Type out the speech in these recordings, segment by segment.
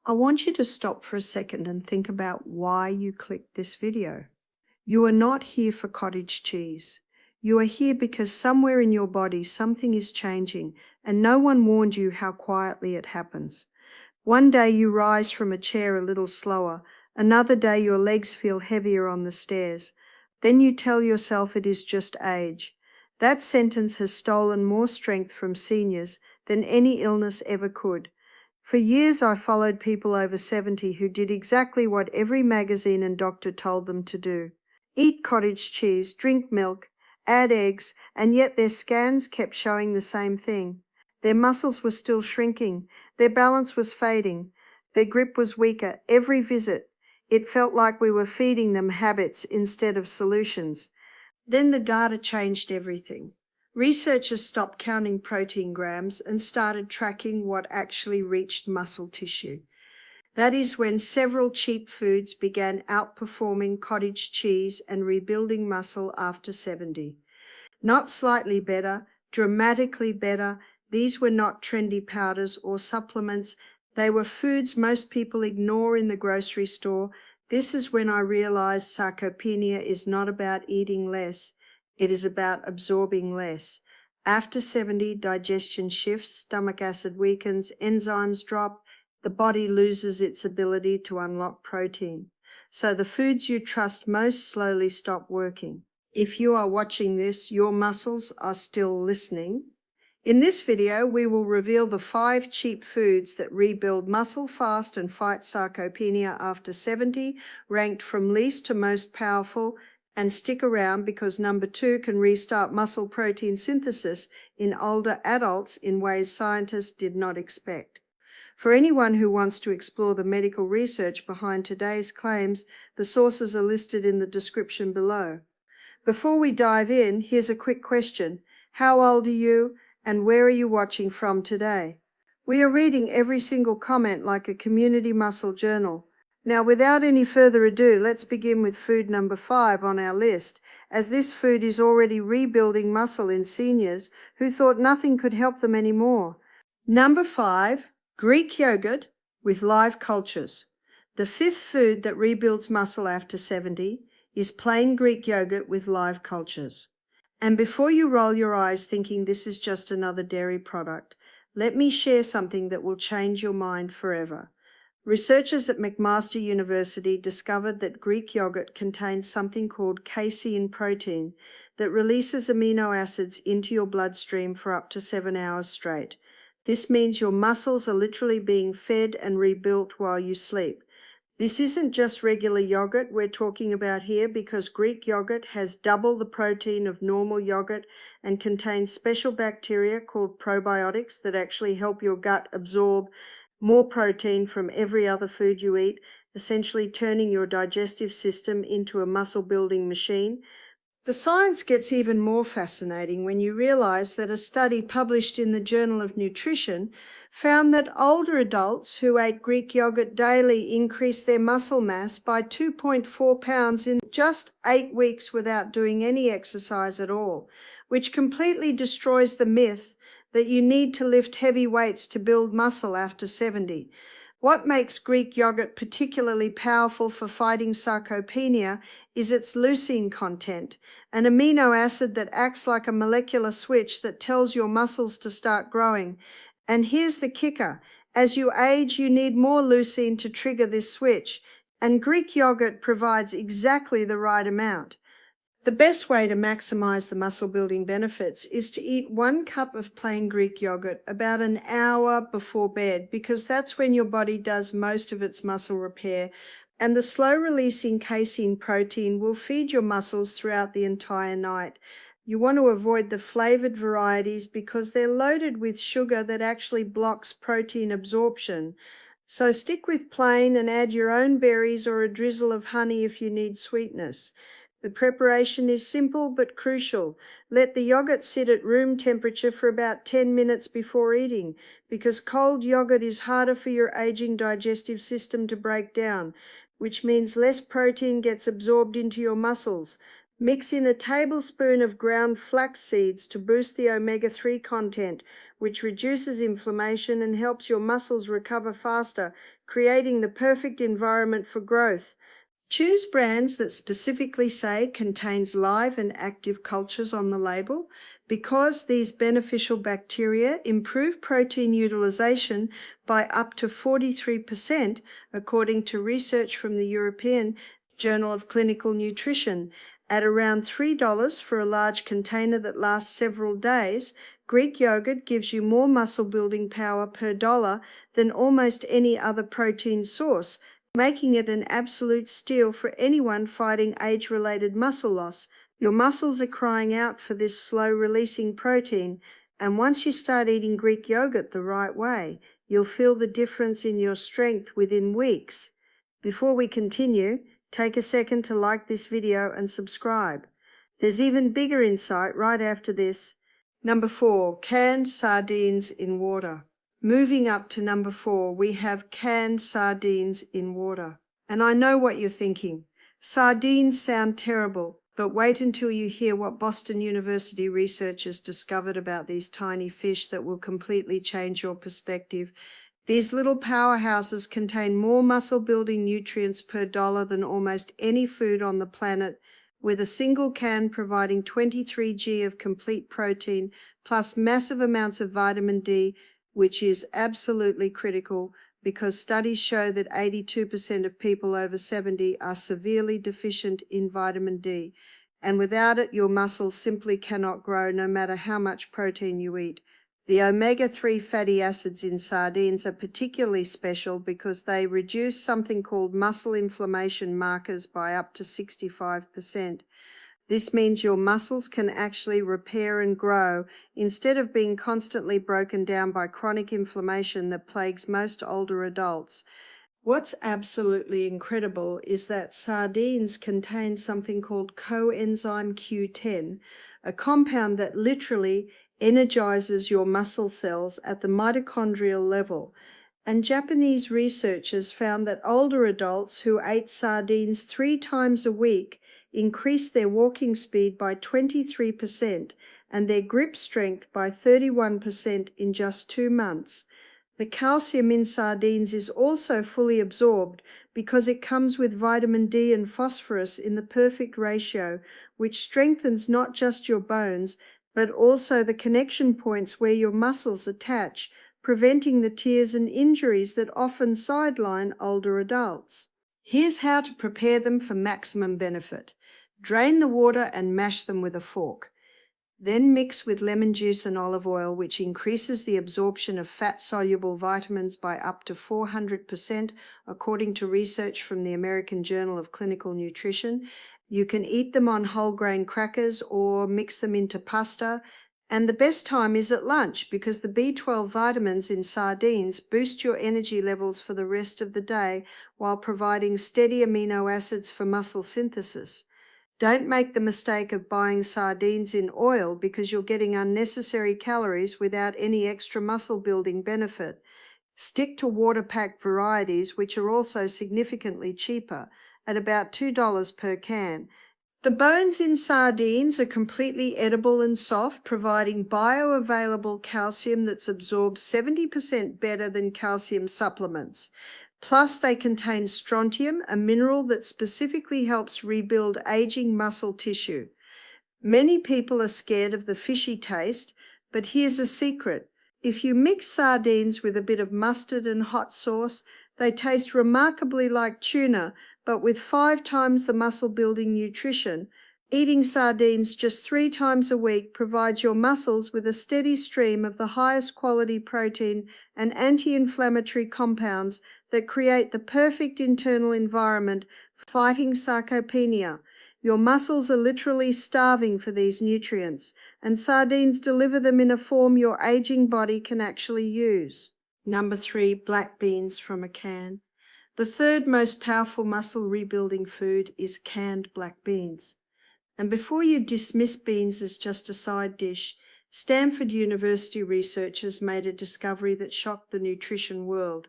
I want you to stop for a second and think about why you clicked this video. You are not here for cottage cheese. You are here because somewhere in your body something is changing and no one warned you how quietly it happens. One day you rise from a chair a little slower, another day your legs feel heavier on the stairs. Then you tell yourself it is just age. That sentence has stolen more strength from seniors than any illness ever could. For years I followed people over 70 who did exactly what every magazine and doctor told them to do. Eat cottage cheese, drink milk, add eggs, and yet their scans kept showing the same thing. Their muscles were still shrinking, their balance was fading, their grip was weaker every visit. It felt like we were feeding them habits instead of solutions. Then the data changed everything. Researchers stopped counting protein grams and started tracking what actually reached muscle tissue. That is when several cheap foods began outperforming cottage cheese and rebuilding muscle after 70. Not slightly better, dramatically better. These were not trendy powders or supplements. They were foods most people ignore in the grocery store. This is when I realized sarcopenia is not about eating less. It is about absorbing less. After 70, digestion shifts, stomach acid weakens, enzymes drop, the body loses its ability to unlock protein. So the foods you trust most slowly stop working. If you are watching this, your muscles are still listening. In this video, we will reveal the 5 cheap foods that rebuild muscle fast and fight sarcopenia after 70, ranked from least to most powerful, and stick around because number 2 can restart muscle protein synthesis in older adults in ways scientists did not expect. For anyone who wants to explore the medical research behind today's claims, the sources are listed in the description below. Before we dive in, here's a quick question. How old are you and where are you watching from today? We are reading every single comment like a community muscle journal. Now, without any further ado, let's begin with food number 5 on our list, as this food is already rebuilding muscle in seniors who thought nothing could help them anymore. Number 5, Greek yogurt with live cultures. The 5th food that rebuilds muscle after 70 is plain Greek yogurt with live cultures. And before you roll your eyes thinking this is just another dairy product, let me share something that will change your mind forever. Researchers at McMaster University discovered that Greek yogurt contains something called casein protein that releases amino acids into your bloodstream for up to 7 hours straight. This means your muscles are literally being fed and rebuilt while you sleep. This isn't just regular yogurt we're talking about here, because Greek yogurt has double the protein of normal yogurt and contains special bacteria called probiotics that actually help your gut absorb more protein from every other food you eat, essentially turning your digestive system into a muscle-building machine. The science gets even more fascinating when you realize that a study published in the Journal of Nutrition found that older adults who ate Greek yogurt daily increased their muscle mass by 2.4 pounds in just 8 weeks without doing any exercise at all, which completely destroys the myth that you need to lift heavy weights to build muscle after 70. What makes Greek yogurt particularly powerful for fighting sarcopenia is its leucine content, an amino acid that acts like a molecular switch that tells your muscles to start growing. And here's the kicker. As you age, you need more leucine to trigger this switch, and Greek yogurt provides exactly the right amount. The best way to maximize the muscle building benefits is to eat 1 cup of plain Greek yogurt about an hour before bed, because that's when your body does most of its muscle repair, and the slow releasing casein protein will feed your muscles throughout the entire night. You want to avoid the flavored varieties because they're loaded with sugar that actually blocks protein absorption. So stick with plain and add your own berries or a drizzle of honey if you need sweetness. The preparation is simple but crucial. Let the yogurt sit at room temperature for about 10 minutes before eating, because cold yogurt is harder for your aging digestive system to break down, which means less protein gets absorbed into your muscles. Mix in a tablespoon of ground flax seeds to boost the omega-3 content, which reduces inflammation and helps your muscles recover faster, creating the perfect environment for growth. Choose brands that specifically say contains live and active cultures on the label, because these beneficial bacteria improve protein utilization by up to 43%, according to research from the European Journal of Clinical Nutrition. At around $3 for a large container that lasts several days, Greek yogurt gives you more muscle building power per dollar than almost any other protein source, making it an absolute steal for anyone fighting age-related muscle loss. Your muscles are crying out for this slow-releasing protein, and once you start eating Greek yogurt the right way, you'll feel the difference in your strength within weeks. Before we continue, take a second to like this video and subscribe. There's even bigger insight right after this. Number 4, canned sardines in water. Moving up to number 4, we have canned sardines in water. And I know what you're thinking. Sardines sound terrible, but wait until you hear what Boston University researchers discovered about these tiny fish that will completely change your perspective. These little powerhouses contain more muscle-building nutrients per dollar than almost any food on the planet, with a single can providing 23 g of complete protein, plus massive amounts of vitamin D, which is absolutely critical because studies show that 82% of people over 70 are severely deficient in vitamin D, and without it, your muscles simply cannot grow no matter how much protein you eat. The omega-3 fatty acids in sardines are particularly special because they reduce something called muscle inflammation markers by up to 65%. This means your muscles can actually repair and grow instead of being constantly broken down by chronic inflammation that plagues most older adults. What's absolutely incredible is that sardines contain something called coenzyme Q10, a compound that literally energizes your muscle cells at the mitochondrial level. And Japanese researchers found that older adults who ate sardines 3 times a week increased their walking speed by 23% and their grip strength by 31% in just 2 months. The calcium in sardines is also fully absorbed because it comes with vitamin D and phosphorus in the perfect ratio, which strengthens not just your bones, but also the connection points where your muscles attach, preventing the tears and injuries that often sideline older adults. Here's how to prepare them for maximum benefit. Drain the water and mash them with a fork. Then mix with lemon juice and olive oil, which increases the absorption of fat-soluble vitamins by up to 400%, according to research from the American Journal of Clinical Nutrition. You can eat them on whole grain crackers or mix them into pasta. And the best time is at lunch because the B12 vitamins in sardines boost your energy levels for the rest of the day while providing steady amino acids for muscle synthesis. Don't make the mistake of buying sardines in oil because you're getting unnecessary calories without any extra muscle building benefit. Stick to water-packed varieties, which are also significantly cheaper, at about $2 per can. The bones in sardines are completely edible and soft, providing bioavailable calcium that's absorbed 70% better than calcium supplements. Plus, they contain strontium, a mineral that specifically helps rebuild aging muscle tissue. Many people are scared of the fishy taste, but here's a secret. If you mix sardines with a bit of mustard and hot sauce, they taste remarkably like tuna, but with 5 times the muscle-building nutrition. Eating sardines just 3 times a week provides your muscles with a steady stream of the highest quality protein and anti-inflammatory compounds that create the perfect internal environment fighting sarcopenia. Your muscles are literally starving for these nutrients, and sardines deliver them in a form your aging body can actually use. Number 3, black beans from a can. The third most powerful muscle rebuilding food is canned black beans. And before you dismiss beans as just a side dish, Stanford University researchers made a discovery that shocked the nutrition world.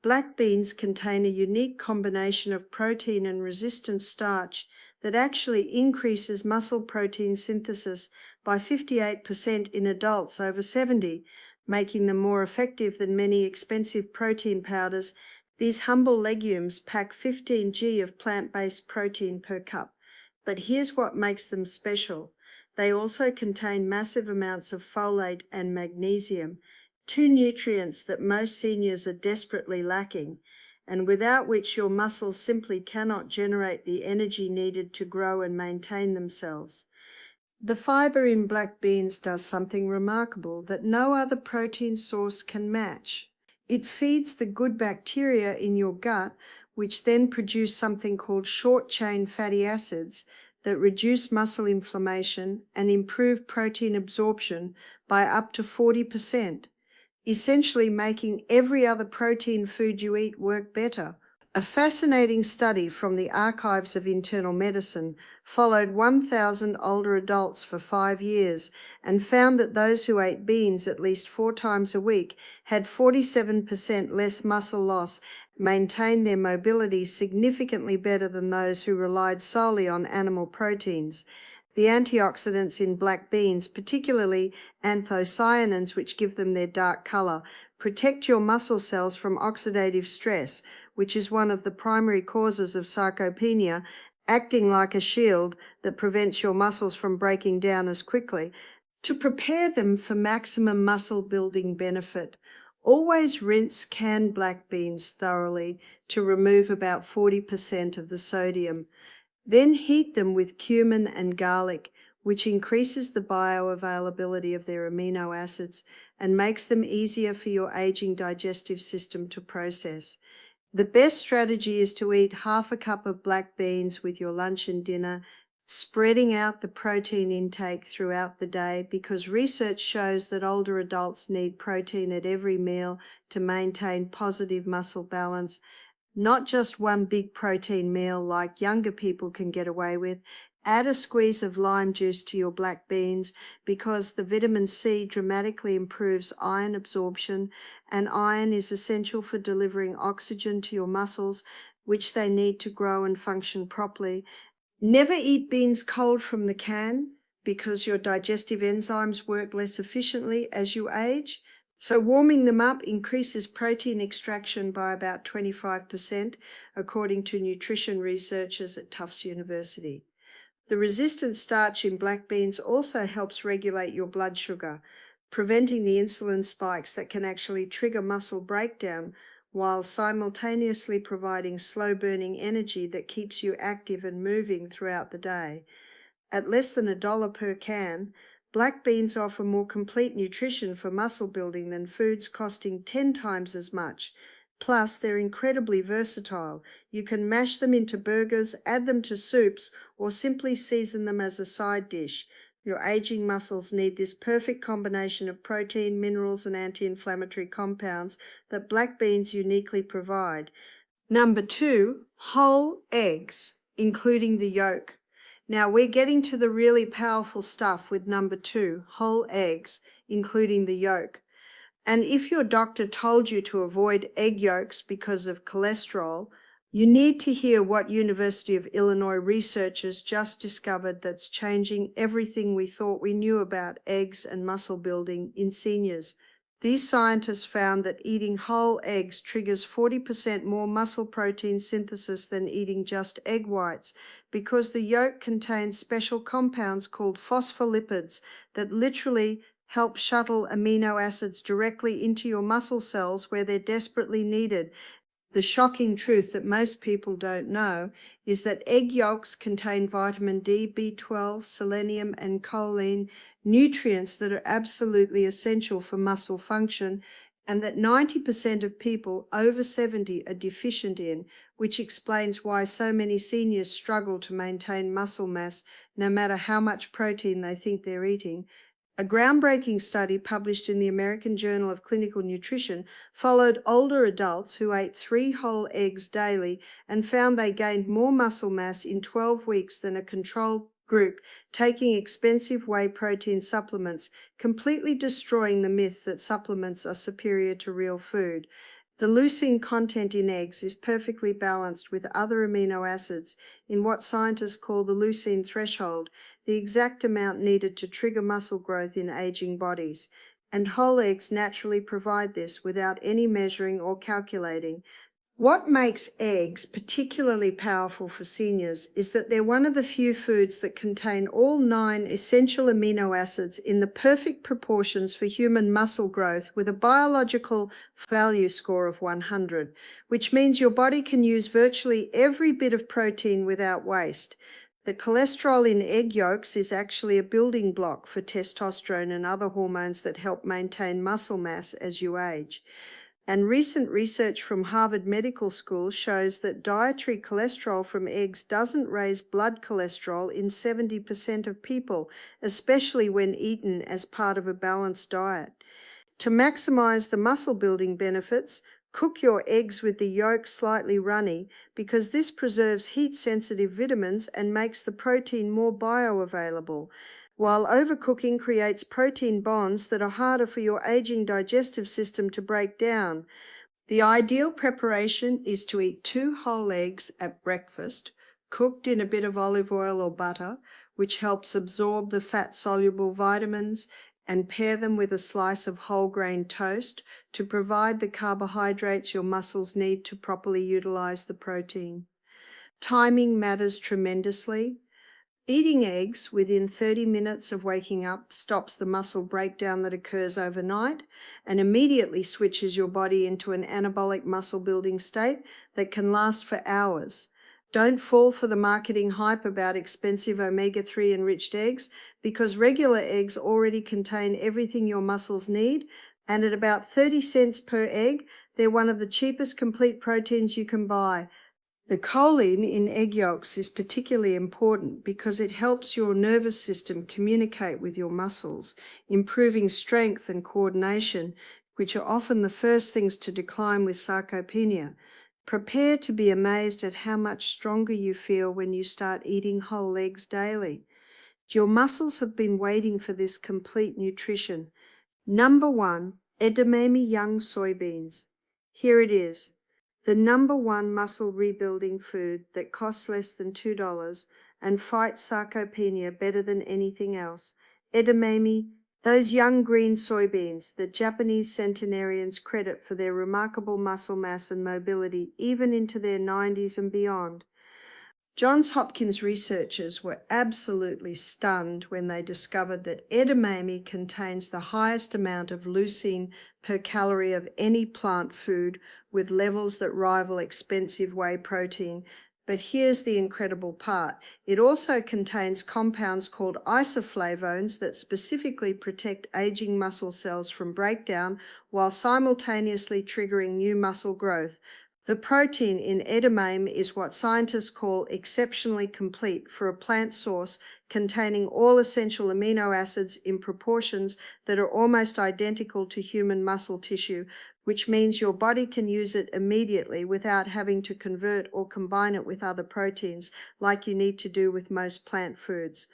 Black beans contain a unique combination of protein and resistant starch that actually increases muscle protein synthesis by 58% in adults over 70, making them more effective than many expensive protein powders. These humble legumes pack 15 g of plant-based protein per cup. But here's what makes them special. They also contain massive amounts of folate and magnesium, two nutrients that most seniors are desperately lacking, and without which your muscles simply cannot generate the energy needed to grow and maintain themselves. The fiber in black beans does something remarkable that no other protein source can match. It feeds the good bacteria in your gut, which then produce something called short-chain fatty acids that reduce muscle inflammation and improve protein absorption by up to 40%, essentially making every other protein food you eat work better. A fascinating study from the Archives of Internal Medicine followed 1,000 older adults for 5 years and found that those who ate beans at least 4 times a week had 47% less muscle loss, maintained their mobility significantly better than those who relied solely on animal proteins. The antioxidants in black beans, particularly anthocyanins, which give them their dark color, protect your muscle cells from oxidative stress, which is one of the primary causes of sarcopenia, acting like a shield that prevents your muscles from breaking down as quickly. To prepare them for maximum muscle building benefit, always rinse canned black beans thoroughly to remove about 40% of the sodium. Then heat them with cumin and garlic, which increases the bioavailability of their amino acids and makes them easier for your aging digestive system to process. The best strategy is to eat half a cup of black beans with your lunch and dinner, spreading out the protein intake throughout the day, because research shows that older adults need protein at every meal to maintain positive muscle balance. Not just one big protein meal like younger people can get away with. Add a squeeze of lime juice to your black beans because the vitamin C dramatically improves iron absorption, and iron is essential for delivering oxygen to your muscles, which they need to grow and function properly. Never eat beans cold from the can because your digestive enzymes work less efficiently as you age. So warming them up increases protein extraction by about 25%, according to nutrition researchers at Tufts University. The resistant starch in black beans also helps regulate your blood sugar, preventing the insulin spikes that can actually trigger muscle breakdown, while simultaneously providing slow-burning energy that keeps you active and moving throughout the day. At less than $1 per can, black beans offer more complete nutrition for muscle building than foods costing 10 times as much. Plus, they're incredibly versatile. You can mash them into burgers, add them to soups, or simply season them as a side dish. Your aging muscles need this perfect combination of protein, minerals, and anti-inflammatory compounds that black beans uniquely provide. Number 2, whole eggs, including the yolk. Now we're getting to the really powerful stuff with number 2, whole eggs, including the yolk. And if your doctor told you to avoid egg yolks because of cholesterol, you need to hear what University of Illinois researchers just discovered that's changing everything we thought we knew about eggs and muscle building in seniors. These scientists found that eating whole eggs triggers 40% more muscle protein synthesis than eating just egg whites, because the yolk contains special compounds called phospholipids that literally help shuttle amino acids directly into your muscle cells where they're desperately needed. The shocking truth that most people don't know is that egg yolks contain vitamin D, B12, selenium, and choline, nutrients that are absolutely essential for muscle function, and that 90% of people over 70 are deficient in, which explains why so many seniors struggle to maintain muscle mass no matter how much protein they think they're eating. A groundbreaking study published in the American Journal of Clinical Nutrition followed older adults who ate 3 whole eggs daily and found they gained more muscle mass in 12 weeks than a control group taking expensive whey protein supplements, completely destroying the myth that supplements are superior to real food. The leucine content in eggs is perfectly balanced with other amino acids in what scientists call the leucine threshold, the exact amount needed to trigger muscle growth in aging bodies. and whole eggs naturally provide this without any measuring or calculating. What makes eggs particularly powerful for seniors is that they're one of the few foods that contain all 9 essential amino acids in the perfect proportions for human muscle growth with a biological value score of 100, which means your body can use virtually every bit of protein without waste. The cholesterol in egg yolks is actually a building block for testosterone and other hormones that help maintain muscle mass as you age. And recent research from Harvard Medical School shows that dietary cholesterol from eggs doesn't raise blood cholesterol in 70% of people, especially when eaten as part of a balanced diet. To maximize the muscle building benefits, cook your eggs with the yolk slightly runny because this preserves heat-sensitive vitamins and makes the protein more bioavailable, while overcooking creates protein bonds that are harder for your aging digestive system to break down. The ideal preparation is to eat 2 whole eggs at breakfast, cooked in a bit of olive oil or butter, which helps absorb the fat-soluble vitamins, and pair them with a slice of whole grain toast to provide the carbohydrates your muscles need to properly utilize the protein. Timing matters tremendously. Eating eggs within 30 minutes of waking up stops the muscle breakdown that occurs overnight and immediately switches your body into an anabolic muscle building state that can last for hours. Don't fall for the marketing hype about expensive omega-3 enriched eggs because regular eggs already contain everything your muscles need, and at about 30 cents per egg, they're one of the cheapest complete proteins you can buy. The choline in egg yolks is particularly important because it helps your nervous system communicate with your muscles, improving strength and coordination, which are often the first things to decline with sarcopenia. Prepare to be amazed at how much stronger you feel when you start eating whole eggs daily. Your muscles have been waiting for this complete nutrition. Number 1, edamame young soybeans. Here it is. The number 1 muscle rebuilding food that costs less than $2 and fights sarcopenia better than anything else. Edamame, those young green soybeans that Japanese centenarians credit for their remarkable muscle mass and mobility even into their 90s and beyond. Johns Hopkins researchers were absolutely stunned when they discovered that edamame contains the highest amount of leucine per calorie of any plant food, with levels that rival expensive whey protein. But here's the incredible part. It also contains compounds called isoflavones that specifically protect aging muscle cells from breakdown while simultaneously triggering new muscle growth. The protein in edamame is what scientists call exceptionally complete for a plant source, containing all essential amino acids in proportions that are almost identical to human muscle tissue, which means your body can use it immediately without having to convert or combine it with other proteins like you need to do with most plant foods.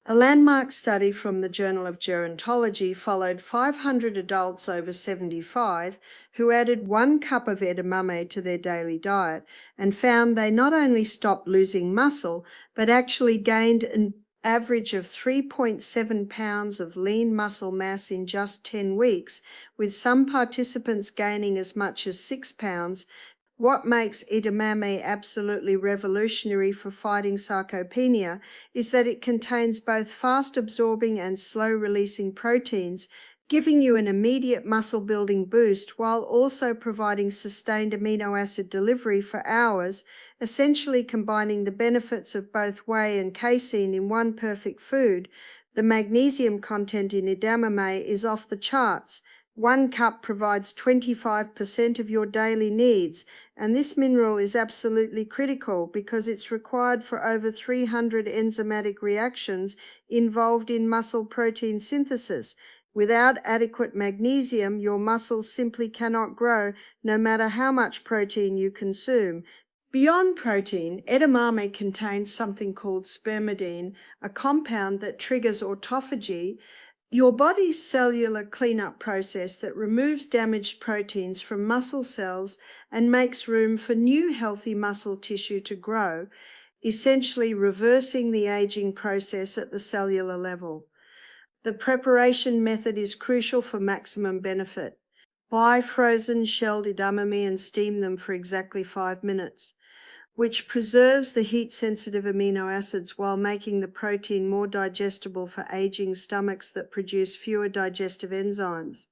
A landmark study from the Journal of Gerontology followed 500 adults over 75 who added 1 cup of edamame to their daily diet and found they not only stopped losing muscle, but actually gained an average of 3.7 pounds of lean muscle mass in just 10 weeks, with some participants gaining as much as 6 pounds. What makes edamame absolutely revolutionary for fighting sarcopenia is that it contains both fast-absorbing and slow-releasing proteins, giving you an immediate muscle-building boost while also providing sustained amino acid delivery for hours, essentially combining the benefits of both whey and casein in one perfect food. The magnesium content in edamame is off the charts. 1 cup provides 25% of your daily needs, and this mineral is absolutely critical because it's required for over 300 enzymatic reactions involved in muscle protein synthesis. Without adequate magnesium, your muscles simply cannot grow, no matter how much protein you consume. Beyond protein, edamame contains something called spermidine, a compound that triggers autophagy, your body's cellular cleanup process that removes damaged proteins from muscle cells and makes room for new healthy muscle tissue to grow, essentially reversing the aging process at the cellular level. The preparation method is crucial for maximum benefit. Buy frozen shelled edamame and steam them for exactly 5 minutes, which preserves the heat-sensitive amino acids while making the protein more digestible for aging stomachs that produce fewer digestive enzymes.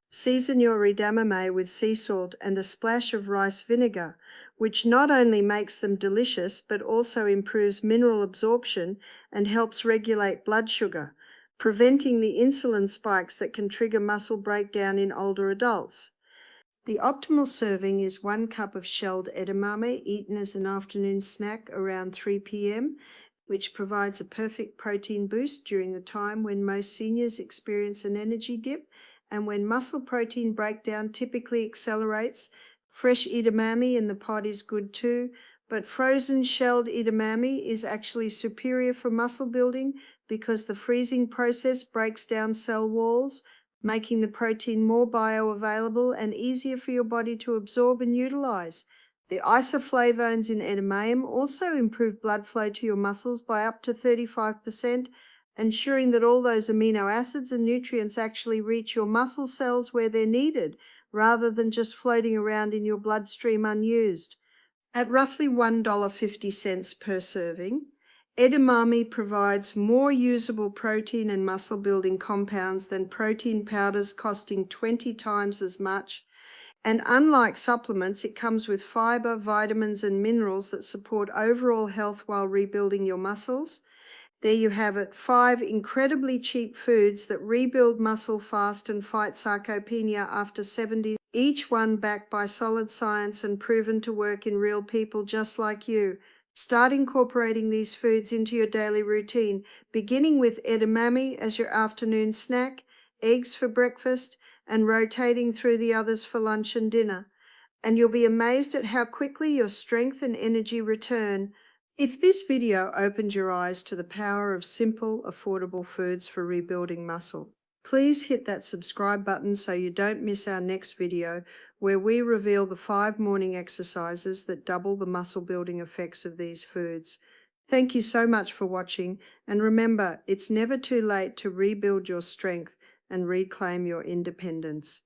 Season your edamame with sea salt and a splash of rice vinegar, which not only makes them delicious but also improves mineral absorption and helps regulate blood sugar, preventing the insulin spikes that can trigger muscle breakdown in older adults. The optimal serving is 1 cup of shelled edamame eaten as an afternoon snack around 3 p.m., which provides a perfect protein boost during the time when most seniors experience an energy dip and when muscle protein breakdown typically accelerates. Fresh edamame in the pot is good too, but frozen shelled edamame is actually superior for muscle building because the freezing process breaks down cell walls, making the protein more bioavailable and easier for your body to absorb and utilize. The isoflavones in edamame also improve blood flow to your muscles by up to 35%, ensuring that all those amino acids and nutrients actually reach your muscle cells where they're needed, rather than just floating around in your bloodstream unused. At roughly $1.50 per serving, edamame provides more usable protein and muscle-building compounds than protein powders costing 20 times as much. And unlike supplements, it comes with fiber, vitamins, and minerals that support overall health while rebuilding your muscles. There you have it, 5 incredibly cheap foods that rebuild muscle fast and fight sarcopenia after 70, each one backed by solid science and proven to work in real people just like you. Start incorporating these foods into your daily routine, beginning with edamame as your afternoon snack, eggs for breakfast, and rotating through the others for lunch and dinner. And you'll be amazed at how quickly your strength and energy return. If this video opened your eyes to the power of simple, affordable foods for rebuilding muscle, please hit that subscribe button so you don't miss our next video where we reveal the 5 morning exercises that double the muscle building effects of these foods. Thank you so much for watching, and remember, it's never too late to rebuild your strength and reclaim your independence.